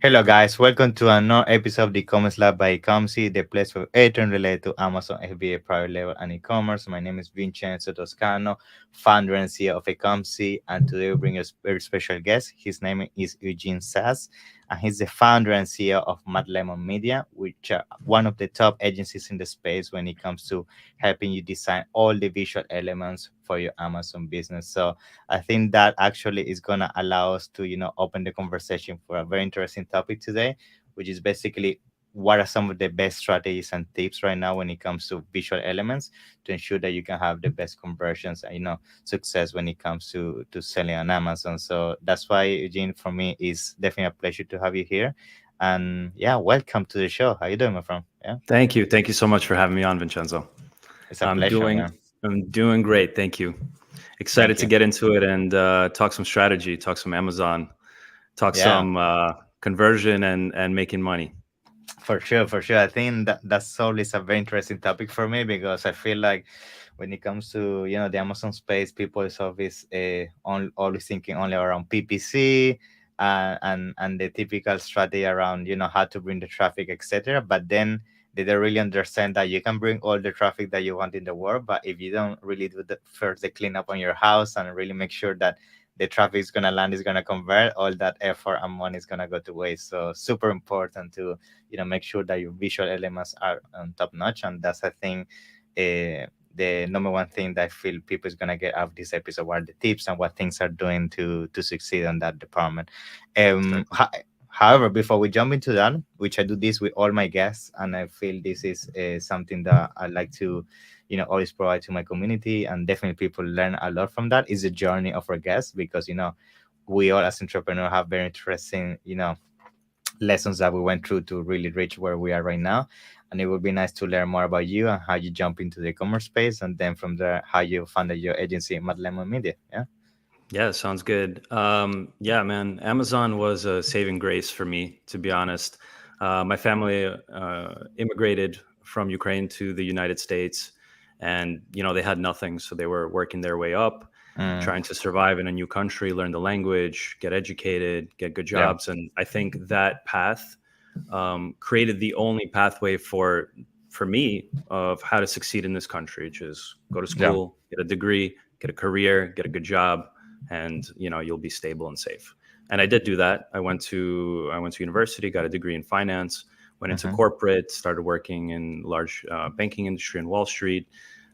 Hello, guys. Welcome to another episode of the e-commerce lab by Ecomcy, the place for everything related to Amazon FBA private label and e-commerce. My name is Vincenzo Toscano, founder and CEO of Ecomcy, and today we bring a very special guest. His name is Eugene Sas, and he's the founder and CEO of Mad Lemon Media, which are one of the top agencies in the space when it comes to helping you design all the visual elements for your Amazon business. So I think that actually is going to allow us to, open the conversation for a very interesting topic today, which is basically what are some of the best strategies and tips right now when it comes to visual elements to ensure that you can have the best conversions and, success when it comes to selling on Amazon. So that's why, Eugene, for me, is definitely a pleasure to have you here. And yeah, welcome to the show. How you doing, my friend? Yeah, Thank you. Thank you so much for having me on, Vincenzo. it's a I'm pleasure, doing man. I'm doing great. Thank you. Excited Thank to you. get into it and talk some strategy, talk some Amazon, talk Yeah. some conversion and making money. For sure, for sure. I think that's always a very interesting topic for me because I feel like when it comes to the Amazon space, people is always always thinking only around PPC and the typical strategy around how to bring the traffic, etc. But then they don't really understand that you can bring all the traffic that you want in the world, but if you don't really do the first the cleanup on your house and really make sure that the traffic is gonna land, is gonna convert, all that effort and money is gonna go to waste. So super important to make sure that your visual elements are on top notch, and that's I think the number one thing that I feel people is gonna get out of this episode are the tips and what things are doing to succeed on that department. um Exactly. ho- However, before we jump into that, which I do this with all my guests, and I feel this is something that I like to always provide to my community, and definitely people learn a lot from that, is the journey of our guests, because we all as entrepreneurs have very interesting lessons that we went through to really reach where we are right now. And it would be nice to learn more about you and how you jump into the e-commerce space, and then from there how you founded your agency, Mad Lemon Media. Yeah. Yeah, sounds good. Yeah, man, Amazon was a saving grace for me, to be honest. My family immigrated from Ukraine to the United States, and they had nothing, so they were working their way up, Mm, trying to survive in a new country, learn the language, get educated, get good yeah. jobs, and I think that path created the only pathway for me of how to succeed in this country, which is go to Yeah. school, get a degree, get a career, get a good job, and you'll be stable and safe. And I did do that. I went to university, got a degree in finance, went into Hmm. corporate, started working in large banking industry in Wall Street.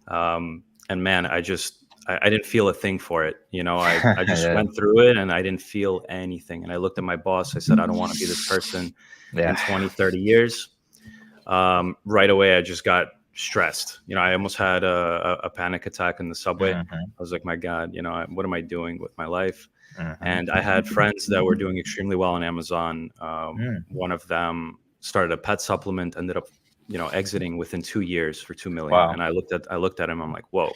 And man, I didn't feel a thing for it. I just Yeah. went through it and I didn't feel anything. And I looked at my boss. I said, I don't want to be this person Yeah. in 20, 30 years. Right away, I just got stressed. I almost had a panic attack in the subway. Hmm. I was like, my God, what am I doing with my life? Hmm. And I had friends that were doing extremely well on Amazon. Mm. One of them started a pet supplement, ended up, exiting within 2 years for 2 million. Wow. And I looked at him. I'm like, whoa,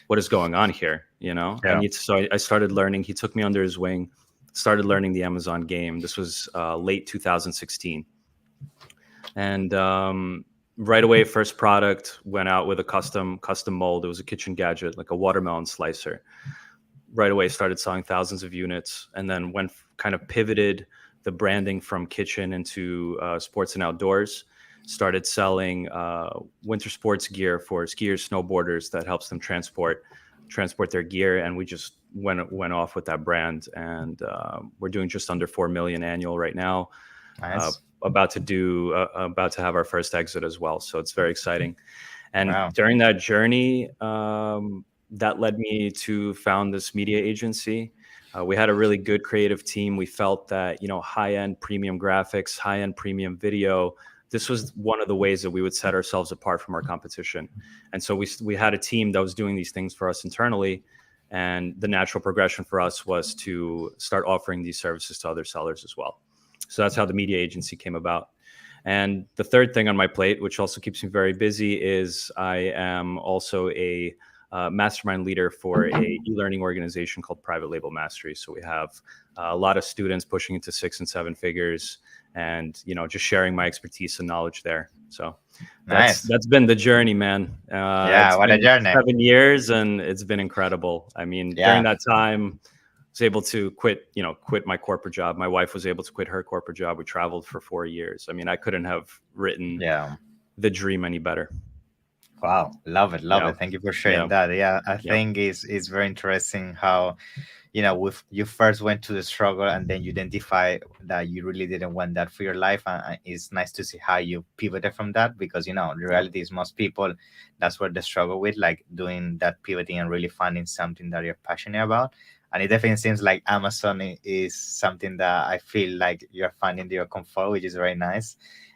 what is going on here? I Yeah. need to. So I started learning. He took me under his wing, started learning the Amazon game. This was late 2016, and right away, first product went out with a custom mold. It was a kitchen gadget, like a watermelon slicer. Right away started selling thousands of units, and then went kind of pivoted the branding from kitchen into sports and outdoors. Started selling winter sports gear for skiers, snowboarders, that helps them transport their gear. And we just went off with that brand, and we're doing just under 4 million annual right now. uh, Nice. about to have our first exit as well, so it's very exciting. And Wow. during that journey, that led me to found this media agency. We had a really good creative team. We felt that high-end premium graphics, high-end premium video, this was one of the ways that we would set ourselves apart from our competition. And so we had a team that was doing these things for us internally, and the natural progression for us was to start offering these services to other sellers as well. So that's how the media agency came about. And the third thing on my plate, which also keeps me very busy, is I am also a mastermind leader for a e-learning organization called Private Label Mastery. So we have a lot of students pushing into 6 and 7 figures, and just sharing my expertise and knowledge there. So that's Nice. that's been the journey, man. Yeah. It's What a been journey. 7 years, and it's been incredible. I mean, during Yeah. that time, was able to quit my corporate job. My wife was able to quit her corporate job. We traveled for 4 years. I mean, I couldn't have written Yeah. the dream any better. Wow, love it, love Yeah, it. Thank you for sharing yeah, that. Yeah, I yeah, think it's very interesting how, with you first went to the struggle and then you identify that you really didn't want that for your life, and it's nice to see how you pivoted from that, because the yeah, reality is most people, that's what they struggle with, like doing that pivoting and really finding something that you're passionate about. And it definitely seems like Amazon is something that I feel like you're finding your comfort, which is very nice.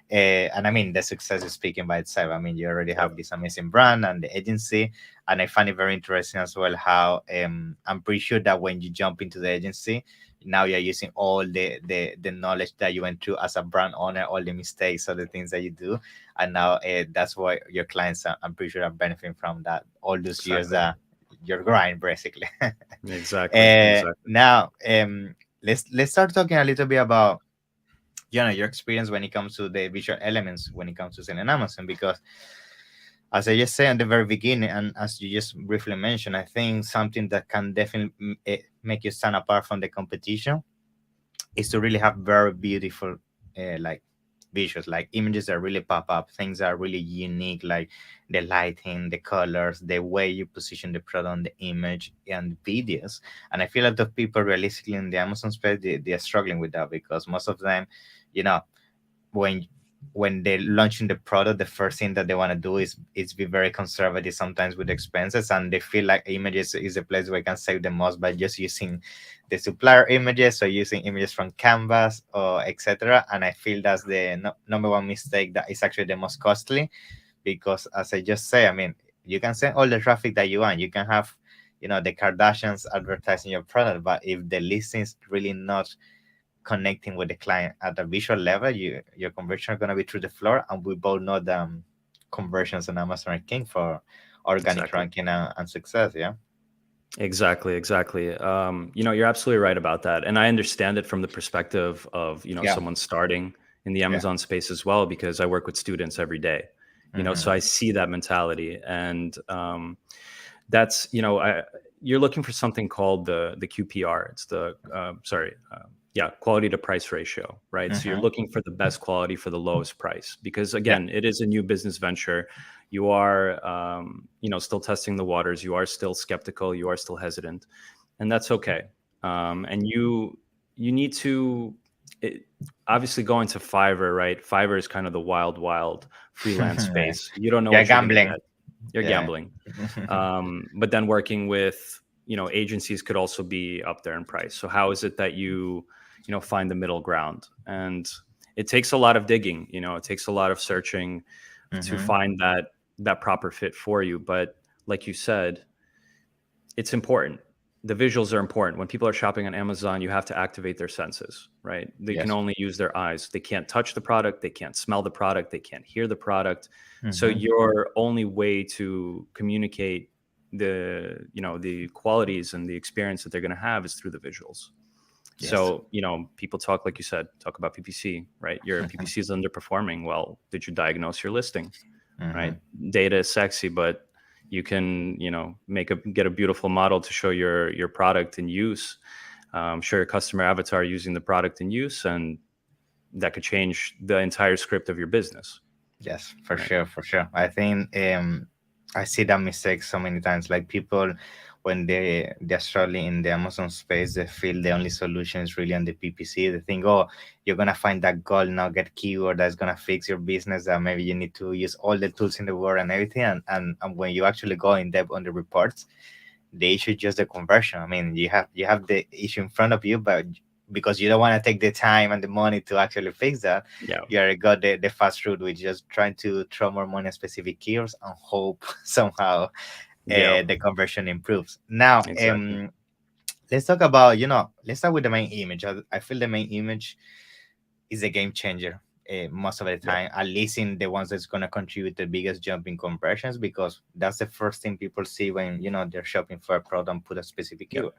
And I mean, the success is speaking by itself. I mean, you already yeah, have this amazing brand and the agency, and I find it very interesting as well how I'm pretty sure that when you jump into the agency, now you're using all the knowledge that you went through as a brand owner, all the mistakes, all the things that you do, and now that's why your clients, I'm pretty sure, are benefiting from that all those years exactly, that your grind basically. exactly, exactly. Now, let's start talking a little bit about your experience when it comes to the visual elements when it comes to selling Amazon, because as I just said at the very beginning, and as you just briefly mentioned, I think something that can definitely make you stand apart from the competition is to really have very beautiful like visuals, like images that really pop up, things that are really unique, like the lighting, the colors, the way you position the product on the image and videos. And I feel like the people realistically in the Amazon space, they are struggling with that, because most of them, you know when they're launching the product, the first thing that they want to do is be very conservative sometimes with expenses, and they feel like images is a place where I can save the most by just using the supplier images or using images from Canvas or etc. And I feel that's the number one mistake that is actually the most costly, because as I just say, I mean, you can send all the traffic that you want, you can have the Kardashians advertising your product, but if the listing is really not connecting with the client at a visual level, your conversion are going to be through the floor. And we both know that conversions on Amazon are king for organic Exactly. ranking and success. Yeah. Exactly, exactly. You're absolutely right about that, and I understand it from the perspective of Yeah. someone starting in the Yeah. Amazon space as well, because I work with students every day. So Hmm. I see that mentality, and that's you're looking for something called the QPR. It's the yeah, quality to price ratio, right? So you're Hmm. looking for the best quality for the lowest price, because Yeah. again, it is a new business venture. You are still testing the waters. You are still skeptical. You are still hesitant, and that's okay. And you need to it, obviously go into Fiverr, right? Fiverr is kind of the wild freelance Yeah. space. You don't know Yeah, what you're going to gambling. get. You're Yeah. gambling. But then working with agencies could also be up there in price. So how is it that you find the middle ground? And it takes a lot of digging. It takes a lot of searching to Hmm. find that proper fit for you. But like you said, it's important. The visuals are important. When people are shopping on Amazon, you have to activate their senses, right? They can Yes. only use their eyes. They can't touch the product, they can't smell the product, they can't hear the product. So Hmm. your only way to communicate the qualities and the experience that they're going to have is through the visuals. Yes. So, people talk, like you said, talk about PPC, right? Your PPC is underperforming. Well, did you diagnose your listing? Hmm. Right? Data is sexy, but you can, get a beautiful model to show your product in use, show your customer avatar using the product in use, and that could change the entire script of your business. Yes, for Right? sure, for sure. I think I see that mistake so many times. Like people, when they're struggling in the Amazon space, they feel the only solution is really on the PPC. They think, oh, you're gonna find that gold nugget keyword that's gonna fix your business. That maybe you need to use all the tools in the world and everything. And when you actually go in depth on the reports, the issue is just the conversion. I mean, you have the issue in front of you, but because you don't want to take the time and the money to actually fix that, Yeah. you already got the fast route, which is just trying to throw more money on specific keywords and hope somehow Yeah. the conversion improves. Now, Exactly. let's talk about let's start with the main image. I feel the main image is a game changer most of the Yep. time, at least in the ones that's going to contribute the biggest jump in conversions, because that's the first thing people see when they're shopping for a product and put a specific Yep. keyword.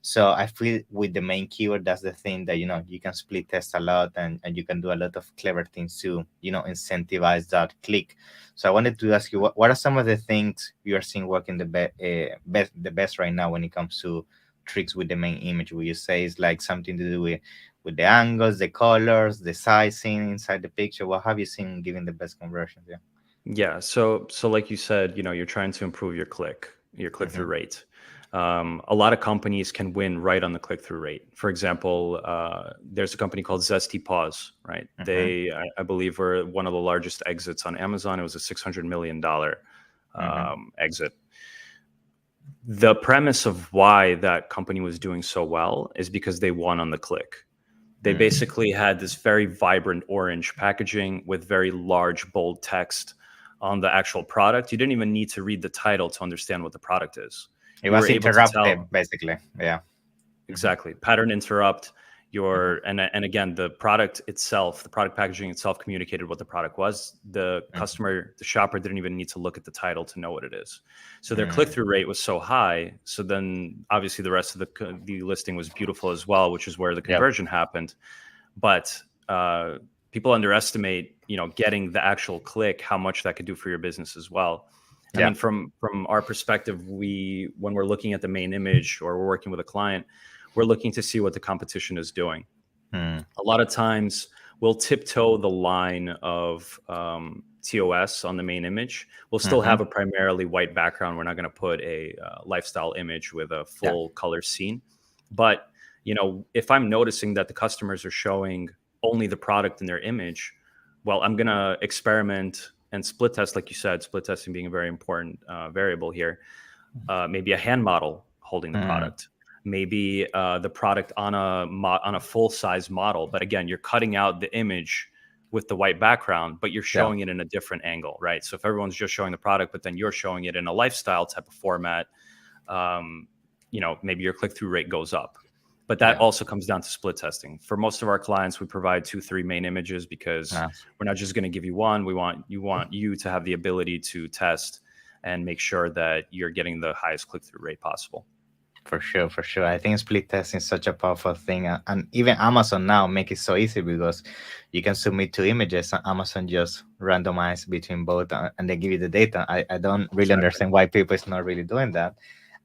So I feel with the main keyword, that's the thing that you can split test a lot, and you can do a lot of clever things to incentivize that click. So I wanted to ask you, what are some of the things you are seeing working the best right now when it comes to tricks with the main image? Would you say it's like something to do with the angles, the colors, the sizing inside the picture? What have you seen giving the best conversions? Yeah. Yeah. So like you said, you're trying to improve your click through Mm-hmm. rate. A lot of companies can win right on the click through rate. For example, there's a company called Zesty Paws, right? Mm-hmm. I believe, were one of the largest exits on Amazon. It was a $600 million Mm-hmm. exit. The premise of why that company was doing so well is because they won on the click. They Mm. basically had this very vibrant orange packaging with very large, bold text on the actual product. You didn't even need to read the title to understand what the product is. It You were was able to interrupted, tell. basically. Yeah. Mm-hmm. Exactly. Pattern interrupt Mm-hmm. your and again, the product itself, the product packaging itself communicated what the product was. The Mm-hmm. customer, the shopper didn't even need to look at the title to know what it is. So their Mm. click-through rate was so high. So then obviously the rest of the listing was beautiful as well, which is where the Yep. conversion happened. But people underestimate, getting the actual click, how much that could do for your business as well. I Yeah. mean, from our perspective, when we're looking at the main image or we're working with a client, we're looking to see what the competition is doing. Mm. A lot of times, we'll tiptoe the line of TOS on the main image. We'll still Mm-hmm. have a primarily white background. We're not going to put a lifestyle image with a Yeah. full color scene. But if I'm noticing that the customers are showing only the product in their image, well, I'm going to experiment and split test, like you said, split testing being a very important variable here. Maybe a hand model holding the Mm. product, maybe the product on a full size model. But again, you're cutting out the image with the white background, but you're Yeah. showing it in a different angle, right? So if everyone's just showing the product, but then you're showing it in a lifestyle type of format, um, maybe your click through rate goes up. But that Yeah. also comes down to split testing. For most of our clients, we provide 2, 3 main images because Nice. we're not just going to give you one. We want you to have the ability to test and make sure that you're getting the highest click through rate possible. For sure, for sure. I think split testing is such a powerful thing, and even Amazon now make it so easy because you can submit two images, and Amazon just randomize between both, and they give you the data. I don't really Exactly. understand why people is not really doing that.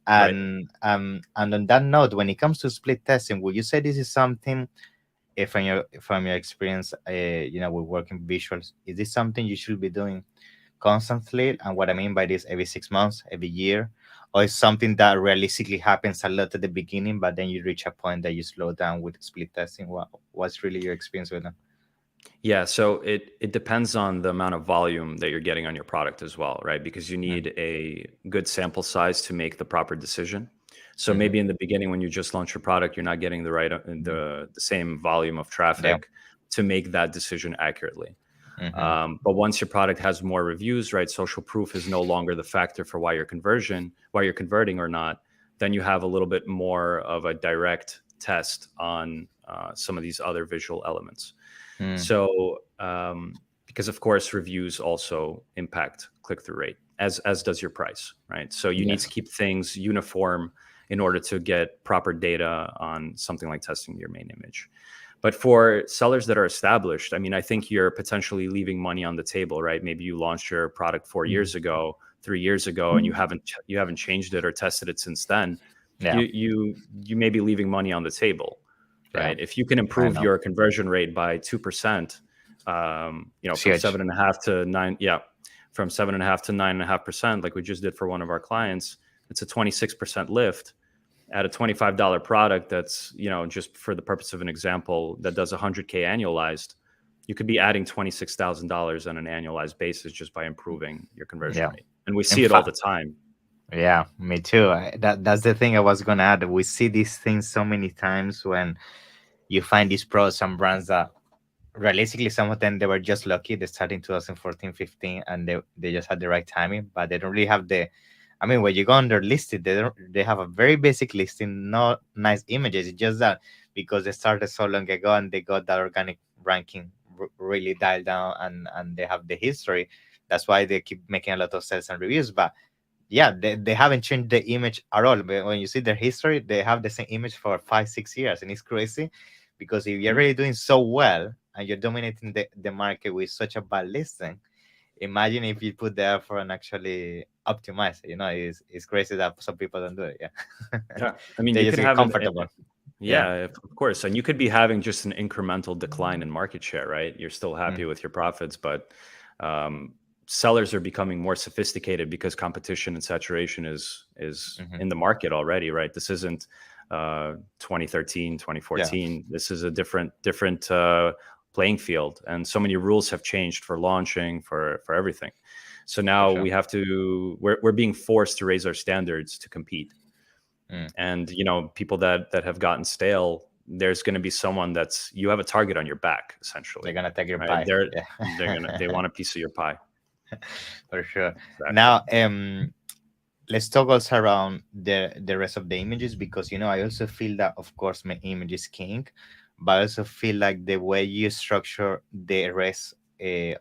Right. And on that note, when it comes to split testing, would you say this is something, if from your experience, with working visuals, is this something you should be doing constantly? And what I mean by this, every 6 months, every year, or is something that realistically happens a lot at the beginning, but then you reach a point that you slow down with split testing? What's really your experience with that? Yeah, so it depends on the amount of volume that you're getting on your product as well, right? Because you Mm. need a good sample size to make the proper decision. So Mm-hmm. maybe in the beginning when you just launch your product, you're not getting the right the same volume of Yeah. traffic to make that decision accurately. Mm-hmm. But once your product has more reviews, right, social proof is no longer the factor for why you're converting or not. Then you have a little bit more of a direct test on some of these other visual elements. Mm. So, because of course reviews also impact click through rate, as does your price, right? So you need to Yes. keep things uniform in order to get proper data on something like testing your main image. But for sellers that are established, I mean, I think you're potentially leaving money on the table, right? Maybe you launched your product 4 years ago, 3 years ago, and you haven't changed it or tested it since then. Yeah. You may be leaving money on the table, Yeah. right? If you can I improve know. your conversion rate by 2%, It's from huge. 7.5 to 9, yeah, from 7.5 to 9.5%, like we just did for one of our clients, it's a 26% lift at a $25 product that's, just for the purpose of an example, that does 100K annualized. You could be adding $26,000 on an annualized basis just by improving your conversion Yeah. rate. And we In see it all fact, the time. yeah, me too. That's the thing I was gonna add. We see these things so many times when you find these pros and brands that realistically some of them they were just lucky. They started in 2014, 15, and they just had the right timing, but they don't really have the. I mean, when you go on their listing, they have a very basic listing, not nice images. It's just that because they started so long ago and they got that organic ranking really dialed down, and they have the history. That's why they keep making a lot of sales and reviews. But yeah, they haven't changed the image at all. But when you see their history, they have the same image for 5, 6 years, and it's crazy because if you're Mhm. really doing so well and you're dominating the market with such a bad listing, imagine if you put the effort and actually optimize it. It's crazy that some people don't do it. Yeah. Yeah, I mean, They you just could get have comfortable. Yeah. yeah, of course, and you could be having just an incremental decline in market share, right? You're still happy Mm, with your profits, but um, sellers are becoming more sophisticated because competition and saturation is mm-hmm. in the market already, right? This isn't 2013, Yeah, 2014. This is a different playing field, and so many rules have changed for launching, for everything. So for now sure. we have to we're being forced to raise our standards to compete. Mm. And people that have gotten stale, there's going to be someone that's, you have a target on your back, They're essentially, gonna take your right? pie. They Yeah. want a piece of your pie. For sure. Exactly. Now, let's talk also around the rest of the images, because I also feel that, of course, my image is king, but I also feel like the way you structure the rest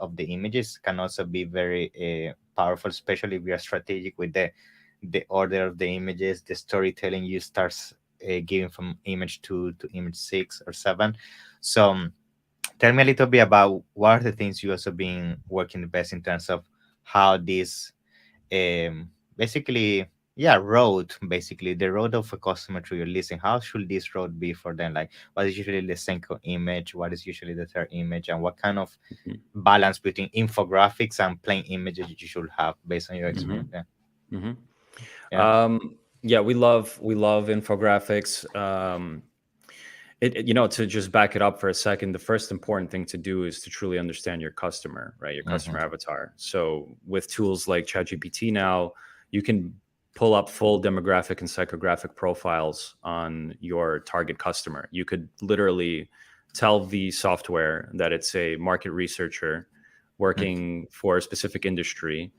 of the images can also be very powerful, especially if we are strategic with the order of the images, the storytelling you starts giving from image 2 to image 6 or 7. So tell me a little bit about what are the things you also been working the best in terms of how this basically, yeah, road, basically the road of a customer through your listing. How should this road be for them? Like, what is usually the second image, what is usually the third image, and what kind of balance between infographics and plain images you should have based on your Hmm. experience? Yeah. Hmm. Yeah. Yeah, we love infographics. To just back it up for a second, the first important thing to do is to truly understand your customer, right? Your Mm-hmm. customer avatar. So with tools like ChatGPT now, you can pull up full demographic and psychographic profiles on your target customer. You could literally tell the software that it's a market researcher working for a specific industry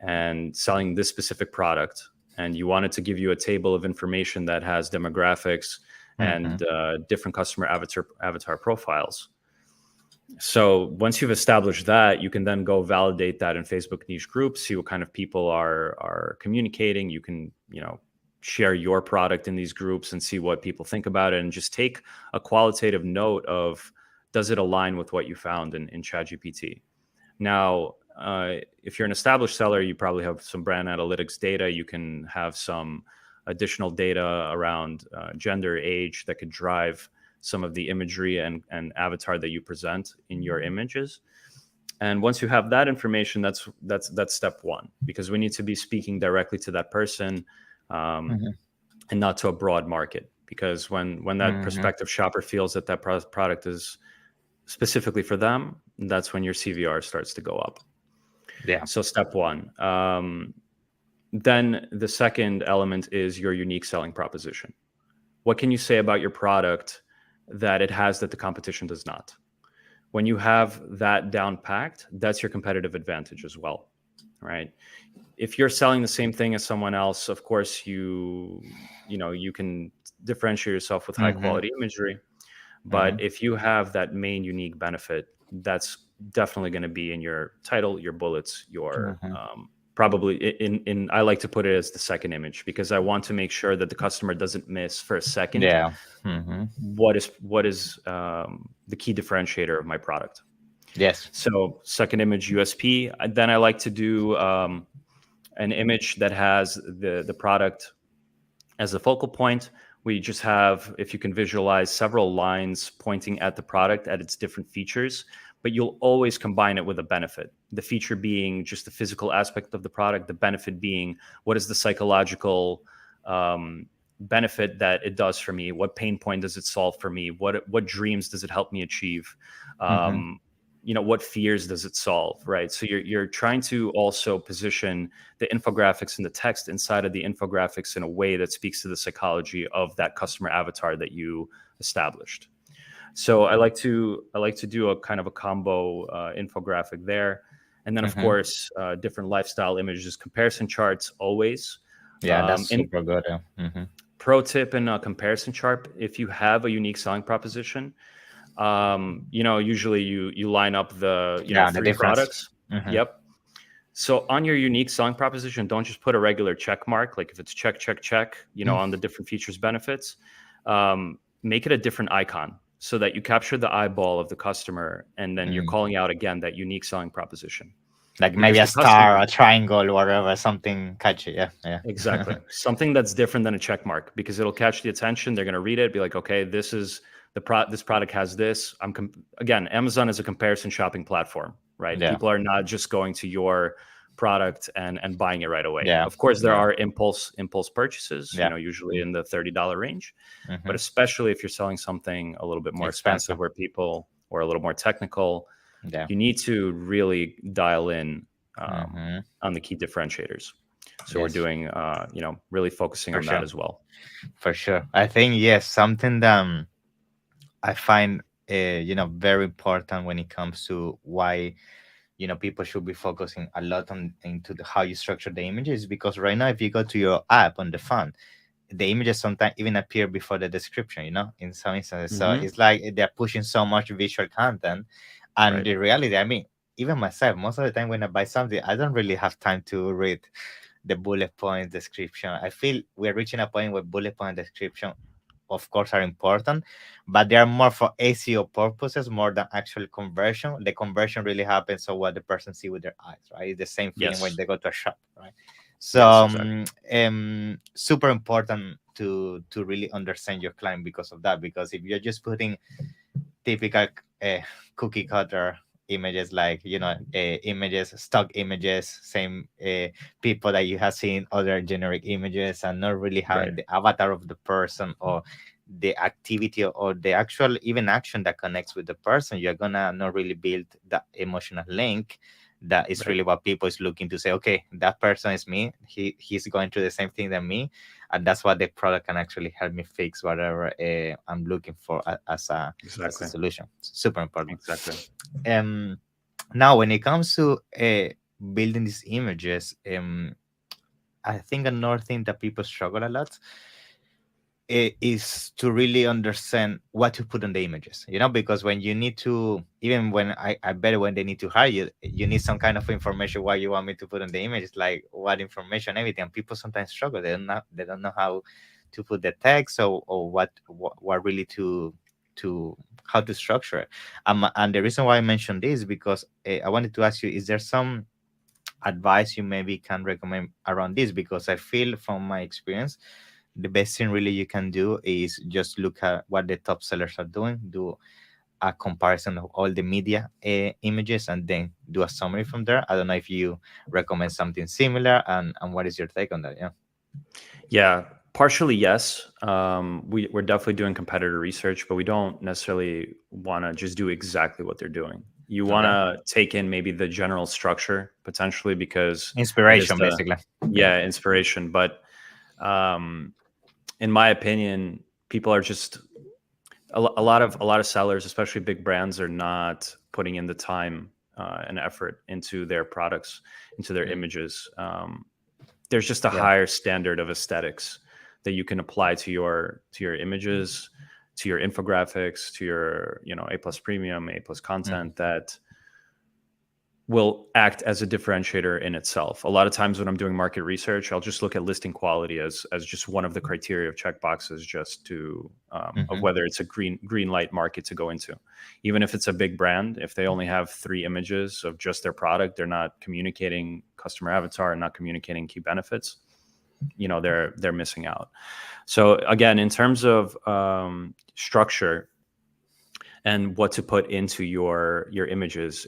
and selling this specific product, and you want it to give you a table of information that has demographics Mm-hmm. and different customer avatar profiles. So once you've established that, you can then go validate that in Facebook niche groups, see what kind of people are communicating. You can share your product in these groups and see what people think about it, and just take a qualitative note of, does it align with what you found in ChatGPT. Now, if you're an established seller, you probably have some brand analytics data. You can have some additional data around gender, age, that could drive some of the imagery and avatar that you present in your images. And once you have that information, that's step one, because we need to be speaking directly to that person, um, Mm-hmm. and not to a broad market. Because when that Mm-hmm. prospective shopper feels that product is specifically for them, that's when your CVR starts to go up. Yeah. So step one. Then the second element is your unique selling proposition. What can you say about your product that it has that the competition does not? When you have that down packed, that's your competitive advantage as well, right? If you're selling the same thing as someone else, of course you can differentiate yourself with high Mm-hmm. quality imagery. Mm-hmm. But if you have that main unique benefit, that's definitely going to be in your title, your bullets, your Mm-hmm. probably in I like to put it as the second image, because I want to make sure that the customer doesn't miss for a second Yeah. Mm-hmm. what is the key differentiator of my product. Yes. So second image, USP. Then I like to do an image that has the product as a focal point. We just have, if you can visualize, several lines pointing at the product at its different features, but you'll always combine it with a benefit. The feature being just the physical aspect of the product, the benefit being what is the psychological benefit that it does for me? What pain point does it solve for me? What dreams does it help me achieve? Mm-hmm. Um, what fears does it solve, right? So you're trying to also position the infographics and the text inside of the infographics in a way that speaks to the psychology of that customer avatar that you established. So I like to do a kind of a combo infographic there, and then of Mm-hmm. course different lifestyle images, comparison charts always. Yeah, that's In super good. Yeah. Mm-hmm. pro tip in a comparison chart, if you have a unique selling proposition, usually you line up the Yeah, the three difference. products. Mm-hmm. Yep. So on your unique selling proposition, don't just put a regular check mark, like if it's check, check, check, on the different features, benefits. Make it a different icon so that you capture the eyeball of the customer, and then you're Mm-hmm. calling out again that unique selling proposition. Like maybe because a the star, customer, a triangle, whatever, something catchy. Yeah, yeah. exactly, something that's different than a check mark, because it'll catch the attention. They're going to read it, be like, okay, this is this product has this. Again, Amazon is a comparison shopping platform, right? Yeah, People are not just going to your product and buying it right away. yeah, Of course, there yeah, are impulse purchases, yeah. usually in the $30 range. But Hmm. especially if you're selling something a little bit more expensive, Expensive. where people, or a little more technical, Yeah. you need to really dial in Hmm. on the key differentiators. So we're Yes, doing, really focusing for on that sure, as well. for sure. I think yes, something that I find very important when it comes to why people should be focusing a lot on into how you structure the images, because right now if you go to your app on the phone, the images sometimes even appear before the description, in some instances. So Hmm. it's like they're pushing so much visual content. And Right. the reality, I mean, even myself, most of the time when I buy something, I don't really have time to read the bullet point description. I feel we're reaching a point where bullet point description, of course, are important, but they are more for SEO purposes more than actual conversion. The conversion really happens on what the person see with their eyes, right? It's the same feeling when Yes. they go to a shop, right? So Yes, exactly. super important to really understand your client because of that. Because if you're just putting typical uh, cookie cutter images, like images, stock images, same people that you have seen other generic images, and not really having Right. the avatar of the person or the activity or the actual even action that connects with the person, you're gonna not really build that emotional link that is Right. really what people is looking to say, okay, that person is me, he's going through the same thing than me, and that's what the product can actually help me fix whatever I'm looking for as a Exactly. solution. Super important. Exactly. Um, Now, when it comes to building these images, I think another thing that people struggle a lot is to really understand what to put on the images, because when you need to, even when I bet when they need to hire you, you need some kind of information what you want me to put on the images, like what information, everything. And people sometimes struggle. They don't know how to put the text or what really to how to structure it. And the reason why I mentioned this is because I wanted to ask you, is there some advice you maybe can recommend around this? Because I feel from my experience, the best thing really you can do is just look at what the top sellers are doing, do a comparison of all the media images, and then do a summary from there. I don't know if you recommend something similar, and what is your take on that? Yeah. Yeah, partially yes. We're definitely doing competitor research, but we don't necessarily want to just do exactly what they're doing. You want Okay. to take in maybe the general structure potentially, because it is Inspiration, the, basically. Yeah. yeah, inspiration. But um, in my opinion, people are just a lot of sellers, especially big brands, are not putting in the time and effort into their products, into their Mm. images. There's just a Yeah. higher standard of aesthetics that you can apply to your images, to your infographics, to your A plus premium, A plus Mm-hmm. content, that will act as a differentiator in itself. A lot of times when I'm doing market research, I'll just look at listing quality as just one of the criteria of checkboxes, just to of Mm-hmm. whether it's a green light market to go into. Even if it's a big brand, if they only have 3 images of just their product, they're not communicating customer avatar and not communicating key benefits. They're missing out. So again, in terms of structure and what to put into your images,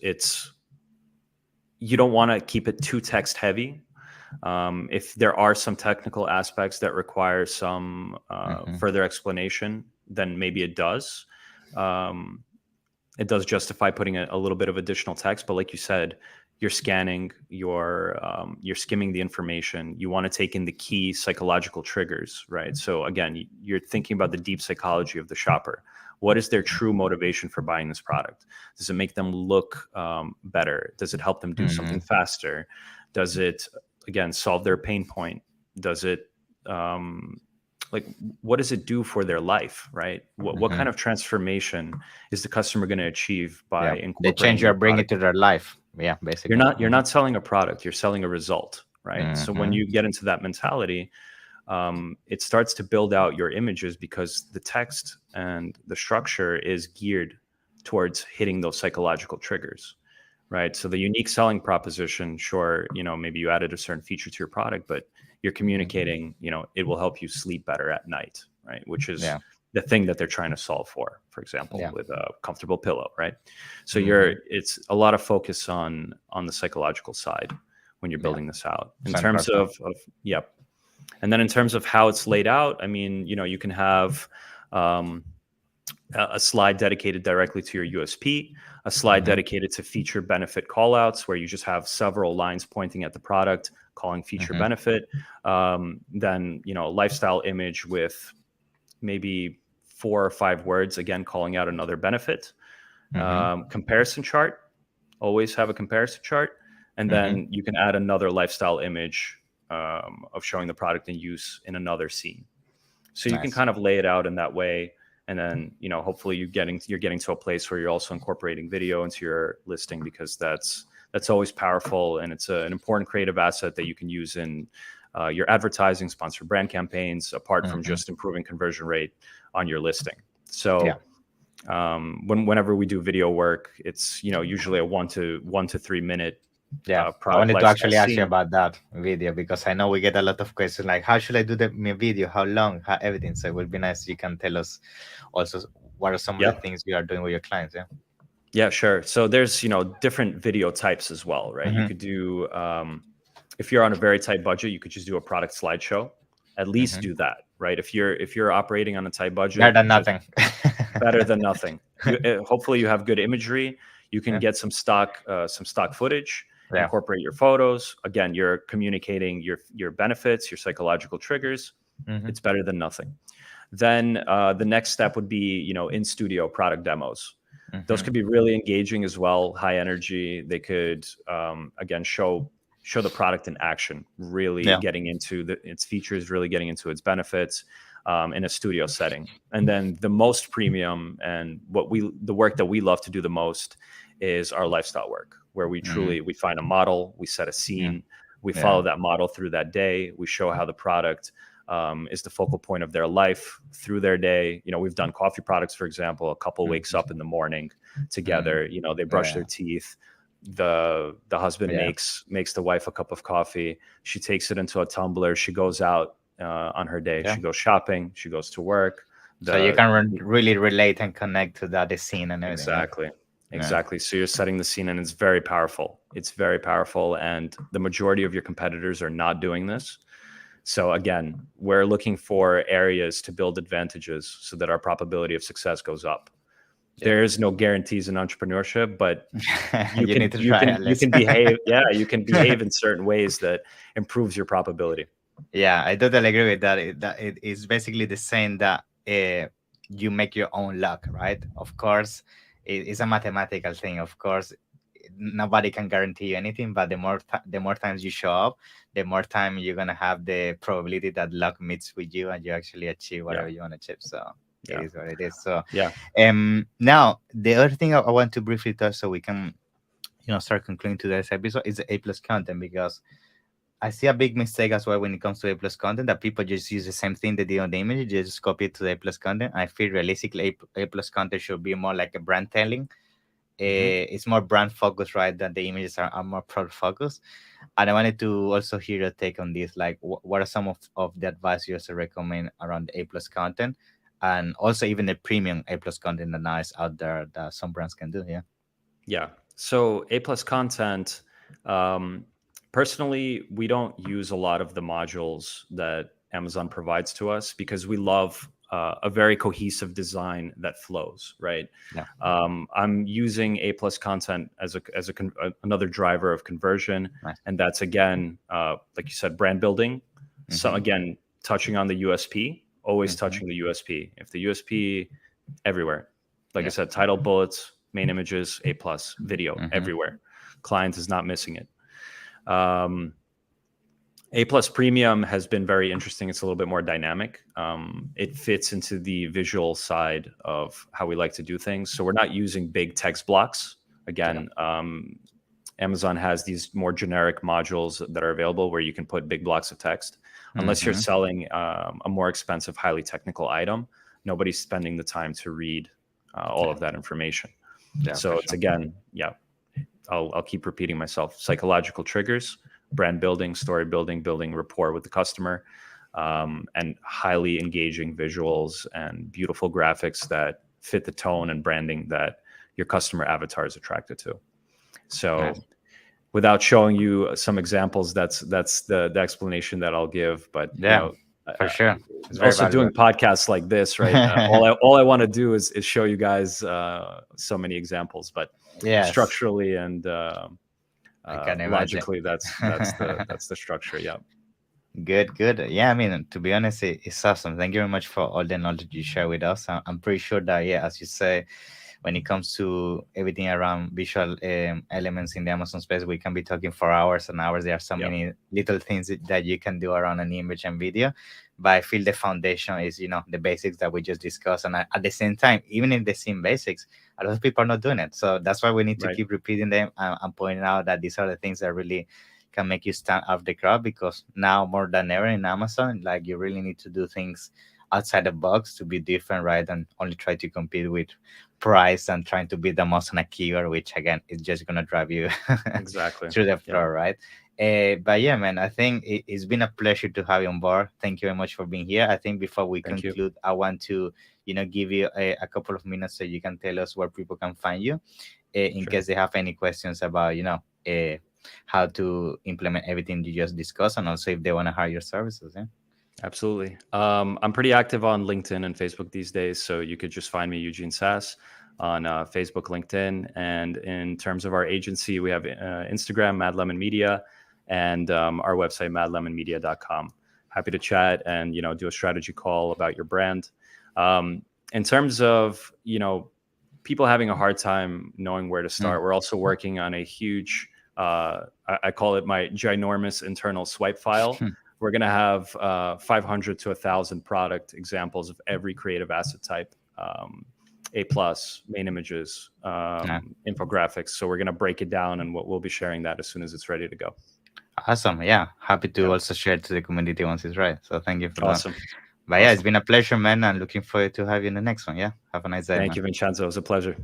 you don't want to keep it too text heavy. If there are some technical aspects that require some Mm-hmm. further explanation, then maybe it does. Um, it does justify putting a little bit of additional text. But like you said, you're scanning, you're skimming the information. You want to take in the key psychological triggers, right? So again, you're thinking about the deep psychology of the shopper. What is their true motivation for buying this product? Does it make them look better? Does it help them do Mm-hmm. something faster? Does it, again, solve their pain point? Does it um, like, what does it do for their life, right? What Mm-hmm. kind of transformation is the customer going to achieve Yeah. by The change incorporating you're your bringing product? to their life. Yeah, You're basically. not you're Mm-hmm. not selling a product, you're selling a result, right? So when Mm-hmm. you get into that mentality, it starts to build out your images, because the text and the structure is geared towards hitting those psychological triggers. right? So the unique selling proposition, sure, maybe you added a certain feature to your product, but you're communicating, it will help you sleep better at night, right? Which is Yeah. the thing that they're trying to solve for example, Yeah. with a comfortable pillow, right? So Hmm. it's a lot of focus on the psychological side when you're Yeah. building this out. In Sound terms personal. of yep. And then in terms of how it's laid out, I mean, you can have um, a slide dedicated directly to your USP, a slide Hmm. dedicated to feature benefit callouts, where you just have several lines pointing at the product, calling feature Hmm. benefit. Then, a lifestyle image with maybe 4 or 5 words, again, calling out another benefit. Hmm. Comparison chart, always have a comparison chart. And Hmm. then you can add another lifestyle image of showing the product in use in another scene. So you can Nice. kind of lay it out in that way. And then, hopefully you're getting to a place where you're also incorporating video into your listing, because that's always powerful, and it's an important creative asset that you can use in your advertising, sponsored brand campaigns, apart from Hmm. just improving conversion rate on your listing. Yeah. So whenever we do video work, it's usually a 1 to 3 minute Yeah, I product wanted to lifestyle actually ask you scene. about that video because I know we get a lot of questions like, how should I do my video? How long? How everything? So it would be nice if you can tell us also what are some of the Yeah. things you are doing with your clients. Yeah. Yeah, sure. So there's, different video types as well, right? You Hmm. could do, if you're on a very tight budget, you could just do a product slideshow. At least Hmm. do that, right? If you're operating on a tight Better budget, than just nothing. better than nothing. Hopefully you have good imagery. You can Yeah. get some stock footage, Yeah. incorporate your photos. Again, you're communicating your benefits, your psychological triggers. Hmm. It's better than nothing. Then the next step would be, in studio product demos. Those Hmm. could be really engaging as well, high energy. They could, again, show the product in action, really Yeah. getting into its features, really getting into its benefits in a studio setting. And then the most premium, and the work that we love to do the most, is our lifestyle work, where Hmm. we find a model, we set a Yeah. scene, we Yeah. follow that model through that day, we show how the product is the focal point of their life through their day. We've done coffee products, for example. A couple wakes Hmm. up in the morning Hmm. together. They brush Yeah. their teeth. The husband Yeah. makes the wife a cup of coffee. She takes it into a tumbler. She goes out on her day. Yeah. She goes shopping. She goes to work. So you The can really relate and connect to that the scene and everything. Yeah. Exactly. Yeah. Exactly. So you're setting the scene, and it's very powerful. It's very powerful. And the majority of your competitors are not doing this. So again, we're looking for areas to build advantages so that our probability of success goes up. Yeah. There's no guarantees in entrepreneurship, but you You need can to you try can at you least. can behave. Yeah, you can behave in certain ways that improves your probability. Yeah, I totally agree with that. It is basically the same that you make your own luck, right? Of course, it's a mathematical thing. Of course, nobody can guarantee you anything, but the more times you show up, the more time you're gonna have the probability that luck meets with you and you actually achieve Yeah, whatever you want to achieve. So it yeah, is what it is. So, yeah, now the other thing I want to briefly touch, so we can start concluding today's episode, is the A plus content, because I see a big mistake as well when it comes to A plus content, that people just use the same thing they did on the image, they just copy it to the A plus content. I feel realistically A plus content should be more like a brand telling. hmm It's more brand focused, right? Than the images are more product focused. And I wanted to also hear your take on this. Like, what are some of the advice you also recommend around the A plus content, and also even the premium A plus content that now is out there that some brands can do? Yeah. yeah. So A plus content. Um, Personally, we don't use a lot of the modules that Amazon provides to us, because we love a very cohesive design that flows, right? Yeah. I'm using A plus content as another driver of conversion, Nice. and that's, again, like you said, brand building. So Mm-hmm. again, touching on the USP, always Mm-hmm. touching the USP. If the USP everywhere, like I Yeah. said, title, bullets, main images, A plus, video Mm-hmm. everywhere. Client is not missing it. Um, A plus premium has been very interesting. It's a little bit more dynamic. It fits into the visual side of how we like to do things. So we're not using big text blocks. Yeah. Again, Amazon has these more generic modules that are available where you can put big blocks of text. Unless you're Mm-hmm. selling a more expensive, highly technical item, nobody's spending the time to read all Yeah. of that information. Yeah, for So it's, sure. again, yeah, I'll keep repeating myself: psychological triggers, brand building, story building, building rapport with the customer, and highly engaging visuals and beautiful graphics that fit the tone and branding that your customer avatar is attracted to. So Nice. without showing you some examples, that's the explanation that I'll give. But Yeah, for uh, sure. It's very also valuable. doing podcasts like this, right? All I want to do is show you guys so many examples, but Yes, structurally and I can imagine. logically, that's the structure. Yeah, Good, good. Yeah, I mean, to be honest, it's awesome. Thank you very much for all the knowledge you share with us. I'm pretty sure that, yeah, as you say, when it comes to everything around visual elements in the Amazon space, we can be talking for hours and hours. There are so yeah, many little things that you can do around an image and video. But I feel the foundation is, the basics that we just discussed. And at the same time, even in the same basics, a lot of people are not doing it. So that's why we need to right, keep repeating them and pointing out that these are the things that really can make you stand out of the crowd, because now more than ever in Amazon, like, you really need to do things outside the box to be different, right? And only try to compete with price and trying to be the most on a keyword, which again is just gonna drive you exactly. through the Yeah, floor, right? But yeah, man, I think it's been a pleasure to have you on board. Thank you very much for being here. I think before we thank you. conclude, I want to, give you a couple of minutes so you can tell us where people can find you, in Sure. case they have any questions about, how to implement everything you just discussed, and also if they want to hire your services. Yeah. Absolutely. I'm pretty active on LinkedIn and Facebook these days, so you could just find me, Eugene Sas, on Facebook, LinkedIn. And in terms of our agency, we have Instagram, Mad Lemon Media, and our website, madlemonmedia.com. Happy to chat and do a strategy call about your brand. In terms of people having a hard time knowing where to Mm. start, we're also working on a huge, I call it my ginormous internal swipe file. We're going to have 500 to 1,000 product examples of every creative asset type, A plus, main images, Yeah. infographics. So we're going to break it down, and we'll be sharing that as soon as it's ready to go. Awesome. Yeah. Happy to Yep. also share to the community once it's right. So thank you for that. Awesome. But yeah, it's Awesome. been a pleasure, man. And looking forward to have you in the next one. Yeah. Have a nice day, Thank man. you, Vincenzo. It was a pleasure.